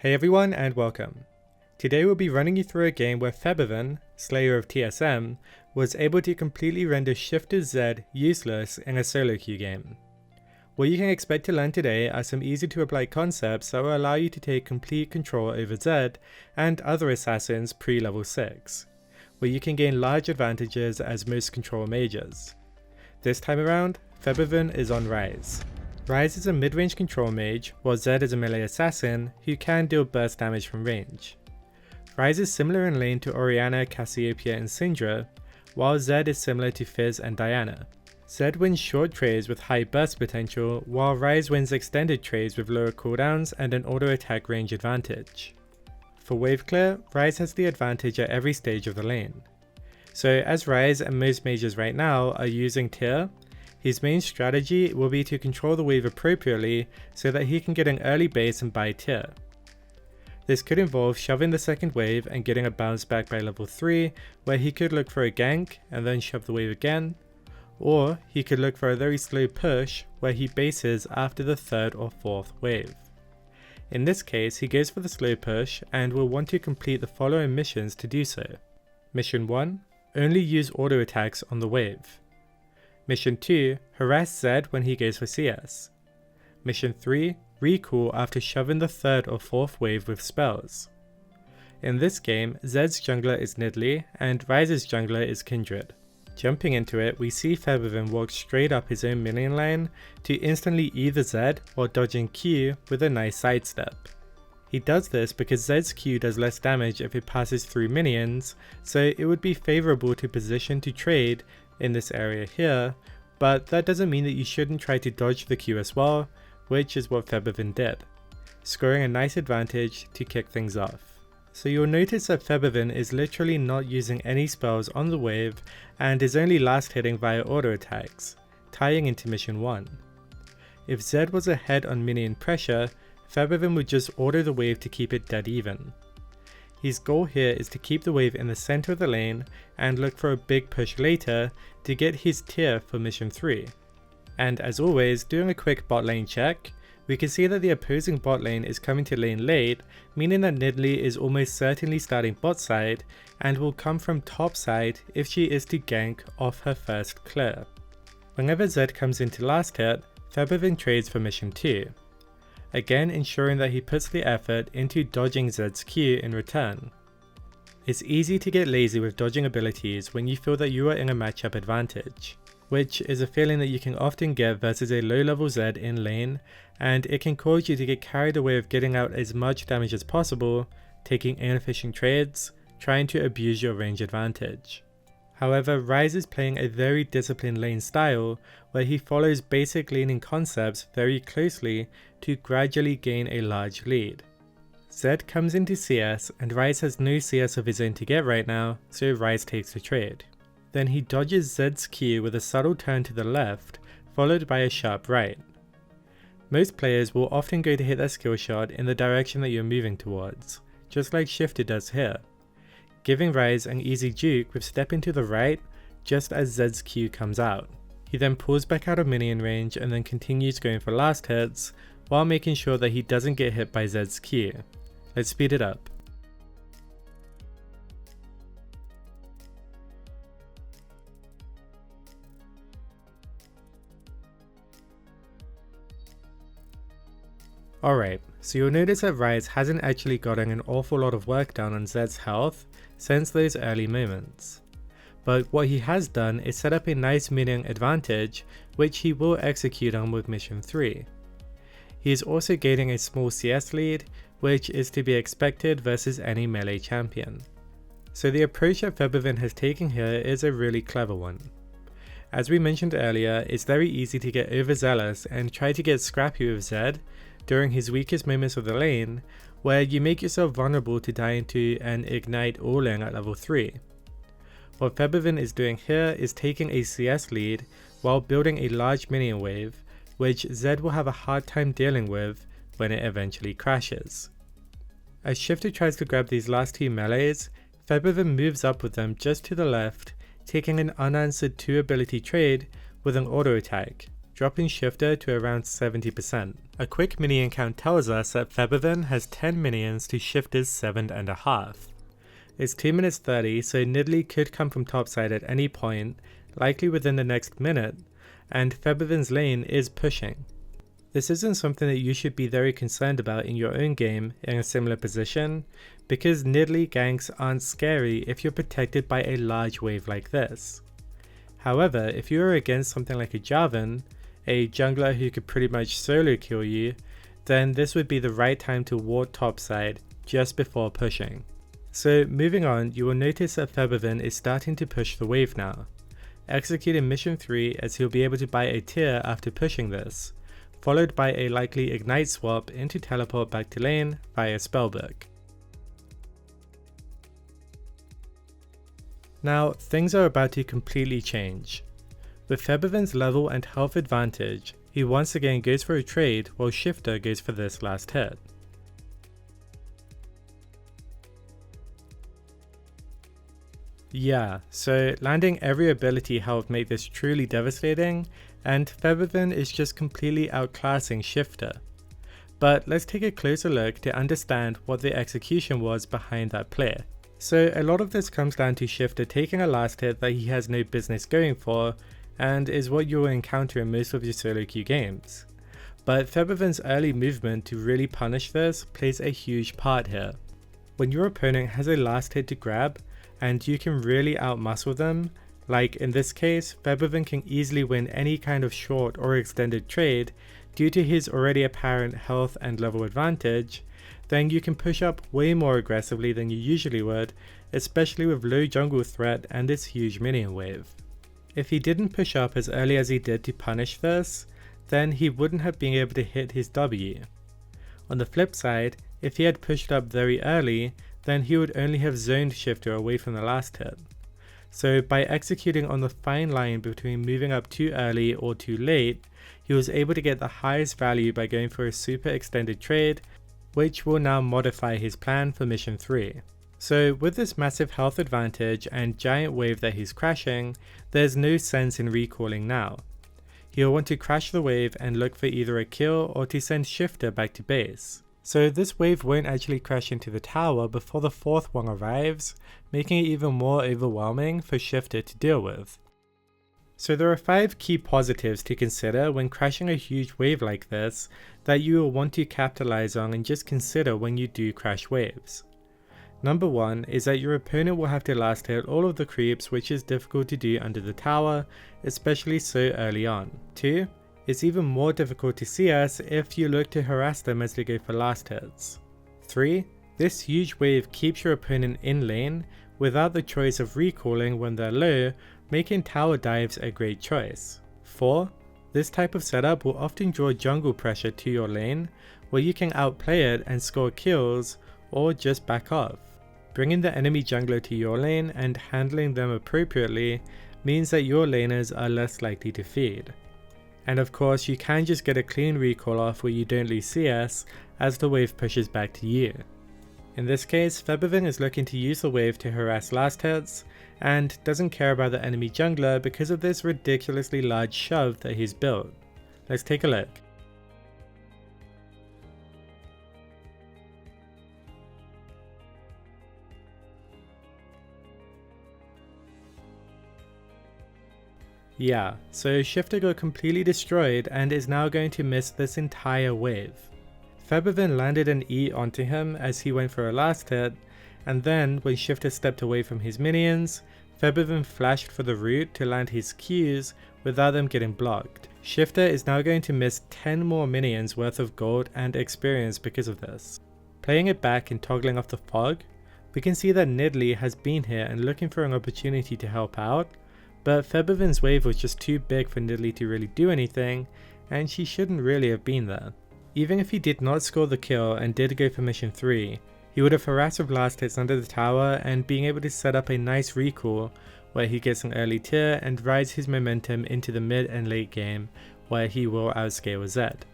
Hey everyone and welcome. Today we'll be running you through a game where Febiven, Slayer of TSM, was able to completely render Shiphtur Z useless in a solo queue game. What you can expect to learn today are some easy to apply concepts that will allow you to take complete control over Z and other assassins pre-level 6, where you can gain large advantages as most control mages. This time around, Febiven is on Ryze. Ryze is a mid-range control mage, while Zed is a melee assassin who can deal burst damage from range. Ryze is similar in lane to Orianna, Cassiopeia and Syndra, while Zed is similar to Fizz and Diana. Zed wins short trades with high burst potential, while Ryze wins extended trades with lower cooldowns and an auto attack range advantage. For wave clear, Ryze has the advantage at every stage of the lane. So as Ryze and most mages right now are using tier, his main strategy will be to control the wave appropriately so that he can get an early base and buy tier. This could involve shoving the second wave and getting a bounce back by level 3, where he could look for a gank and then shove the wave again, or he could look for a very slow push where he bases after the third or fourth wave. In this case, he goes for the slow push and will want to complete the following missions to do so. Mission 1, only use auto attacks on the wave. Mission 2, harass Zed when he goes for CS. Mission 3, recall after shoving the third or fourth wave with spells. In this game, Zed's jungler is Nidalee and Ryze's jungler is Kindred. Jumping into it, we see Febiven walk straight up his own minion line to instantly either Zed or dodging Q with a nice sidestep. He does this because Zed's Q does less damage if it passes through minions, so it would be favourable to position to trade in this area here, but that doesn't mean that you shouldn't try to dodge the Q as well, which is what Febiven did, scoring a nice advantage to kick things off. So you'll notice that Febiven is literally not using any spells on the wave and is only last hitting via auto attacks, tying into mission 1. If Zed was ahead on minion pressure, Febiven would just auto the wave to keep it dead even. His goal here is to keep the wave in the center of the lane and look for a big push later to get his tier for mission 3. And as always, doing a quick bot lane check, we can see that the opposing bot lane is coming to lane late, meaning that Nidalee is almost certainly starting bot side and will come from top side if she is to gank off her first clear. Whenever Zed comes into last hit, Febiven trades for mission 2. Again ensuring that he puts the effort into dodging Zed's Q in return. It's easy to get lazy with dodging abilities when you feel that you are in a matchup advantage, which is a feeling that you can often get versus a low level Zed in lane, and it can cause you to get carried away with getting out as much damage as possible, taking inefficient trades, trying to abuse your range advantage. However, Ryze is playing a very disciplined lane style where he follows basic laning concepts very closely to gradually gain a large lead. Zed comes into CS and Ryze has no CS of his own to get right now, so Ryze takes the trade. Then he dodges Zed's Q with a subtle turn to the left, followed by a sharp right. Most players will often go to hit their skill shot in the direction that you're moving towards, just like Shiphtur does here, giving Ryze an easy juke with stepping to the right just as Zed's Q comes out. He then pulls back out of minion range and then continues going for last hits while making sure that he doesn't get hit by Zed's Q. Let's speed it up. Alright, so you'll notice that Ryze hasn't actually gotten an awful lot of work done on Zed's health since those early moments. But what he has done is set up a nice minion advantage which he will execute on with mission 3. He is also gaining a small CS lead, which is to be expected versus any melee champion. So the approach that Febiven has taken here is a really clever one. As we mentioned earlier, it's very easy to get overzealous and try to get scrappy with Zed during his weakest moments of the lane, where you make yourself vulnerable to die into an ignite all-in at level 3. What Febiven is doing here is taking a CS lead while building a large minion wave, which Zed will have a hard time dealing with when it eventually crashes. As Shiphtur tries to grab these last two melees, Febiven moves up with them just to the left, taking an unanswered 2 ability trade with an auto attack, dropping Shiphtur to around 70%. A quick minion count tells us that Febiven has 10 minions to Shiphtur's 7.5. It's 2 minutes 30, so Nidalee could come from topside at any point, likely within the next minute, and Febiven's lane is pushing. This isn't something that you should be very concerned about in your own game in a similar position, because Nidalee ganks aren't scary if you're protected by a large wave like this. However, if you are against something like a Jarvan, a jungler who could pretty much solo kill you, then this would be the right time to ward topside just before pushing. So moving on, you will notice that Febiven is starting to push the wave now, executing mission 3 as he'll be able to buy a tier after pushing this, followed by a likely ignite swap into teleport back to lane via spellbook. Now, things are about to completely change. With Febiven's level and health advantage, he once again goes for a trade while Shiphtur goes for this last hit. Yeah, so landing every ability helped make this truly devastating, and Febiven is just completely outclassing Shiphtur. But let's take a closer look to understand what the execution was behind that play. So a lot of this comes down to Shiphtur taking a last hit that he has no business going for, and is what you will encounter in most of your solo queue games. But Febiven's early movement to really punish this plays a huge part here. When your opponent has a last hit to grab, and you can really outmuscle them, like in this case, Febiven can easily win any kind of short or extended trade due to his already apparent health and level advantage, then you can push up way more aggressively than you usually would, especially with low jungle threat and this huge minion wave. If he didn't push up as early as he did to punish this, then he wouldn't have been able to hit his W. On the flip side, if he had pushed up very early, then he would only have zoned Shiphtur away from the last hit. So by executing on the fine line between moving up too early or too late, he was able to get the highest value by going for a super extended trade, which will now modify his plan for mission 3. So with this massive health advantage and giant wave that he's crashing, there's no sense in recalling now. He'll want to crash the wave and look for either a kill or to send Shiphtur back to base. So this wave won't actually crash into the tower before the 4th one arrives, making it even more overwhelming for Shiphtur to deal with. So there are 5 key positives to consider when crashing a huge wave like this that you will want to capitalize on and just consider when you do crash waves. Number 1 is that your opponent will have to last hit all of the creeps, which is difficult to do under the tower, especially so early on. 2. It's even more difficult to CS if you look to harass them as they go for last hits. 3. This huge wave keeps your opponent in lane without the choice of recalling when they're low, making tower dives a great choice. 4. This type of setup will often draw jungle pressure to your lane, where you can outplay it and score kills, or just back off. Bringing the enemy jungler to your lane and handling them appropriately means that your laners are less likely to feed. And of course, you can just get a clean recall off where you don't lose CS as the wave pushes back to you. In this case, Febiven is looking to use the wave to harass last hits, and doesn't care about the enemy jungler because of this ridiculously large shove that he's built. Let's take a look. Yeah, so Shiphtur got completely destroyed and is now going to miss this entire wave. Febiven landed an E onto him as he went for a last hit, and then when Shiphtur stepped away from his minions, Febiven flashed for the root to land his Qs without them getting blocked. Shiphtur is now going to miss 10 more minions worth of gold and experience because of this. Playing it back and toggling off the fog, we can see that Nidalee has been here and looking for an opportunity to help out, but Febiven's wave was just too big for Nidalee to really do anything, and she shouldn't really have been there. Even if he did not score the kill and did go for mission 3, he would have harassed with last hits under the tower and being able to set up a nice recall where he gets an early tier and rides his momentum into the mid and late game where he will outscale Zed.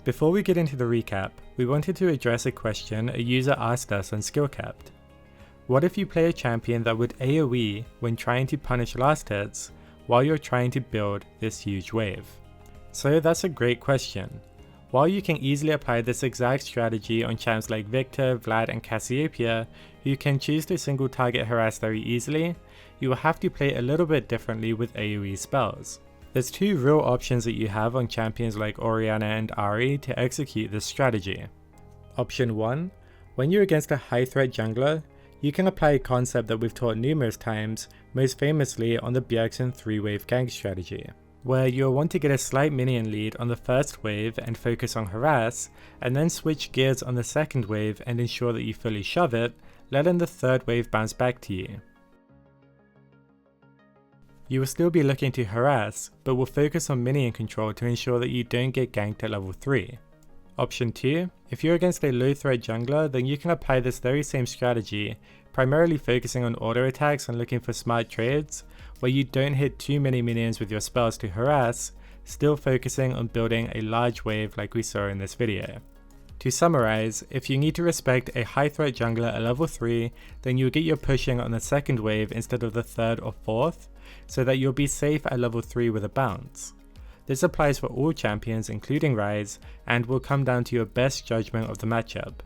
Before we get into the recap, we wanted to address a question a user asked us on SkillCapped. What if you play a champion that would AoE when trying to punish last hits while you're trying to build this huge wave? So that's a great question. While you can easily apply this exact strategy on champs like Victor, Vlad and Cassiopeia, who can choose to single target harass very easily, you will have to play a little bit differently with AoE spells. There's two real options that you have on champions like Orianna and Ahri to execute this strategy. Option 1. When you're against a high threat jungler, you can apply a concept that we've taught numerous times, most famously on the Bjergsen 3-wave gank strategy, where you'll want to get a slight minion lead on the first wave and focus on harass, and then switch gears on the second wave and ensure that you fully shove it, letting the third wave bounce back to you. You will still be looking to harass, but will focus on minion control to ensure that you don't get ganked at level 3. Option 2. If you're against a low threat jungler, then you can apply this very same strategy, primarily focusing on auto attacks and looking for smart trades, where you don't hit too many minions with your spells to harass, still focusing on building a large wave like we saw in this video. To summarize, if you need to respect a high threat jungler at level 3, then you'll get your pushing on the second wave instead of the third or fourth, so that you'll be safe at level 3 with a bounce. This applies for all champions including Ryze, and will come down to your best judgment of the matchup.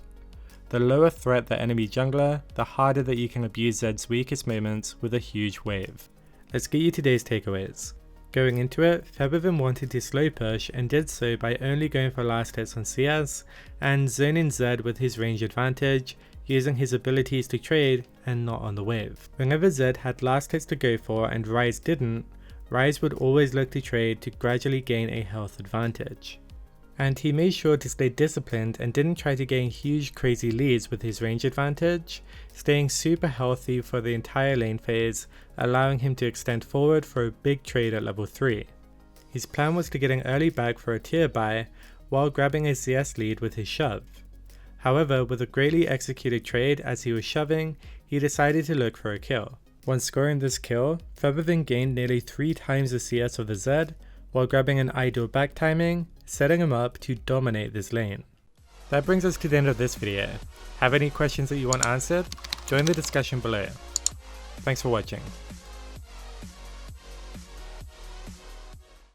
The lower threat the enemy jungler, the harder that you can abuse Zed's weakest moments with a huge wave. Let's get you today's takeaways. Going into it, Febiven wanted to slow push and did so by only going for last hits on CS, and zoning Zed with his range advantage, using his abilities to trade and not on the wave. Whenever Zed had last hits to go for and Ryze didn't, Ryze would always look to trade to gradually gain a health advantage. And he made sure to stay disciplined and didn't try to gain huge crazy leads with his range advantage, staying super healthy for the entire lane phase, allowing him to extend forward for a big trade at level 3. His plan was to get an early bag for a tier buy, while grabbing a CS lead with his shove. However, with a greatly executed trade as he was shoving, he decided to look for a kill. Once scoring this kill, Febiven gained nearly 3 times the CS of the Zed, while grabbing an ideal back timing, setting him up to dominate this lane. That brings us to the end of this video. Have any questions that you want answered? Join the discussion below. Thanks for watching.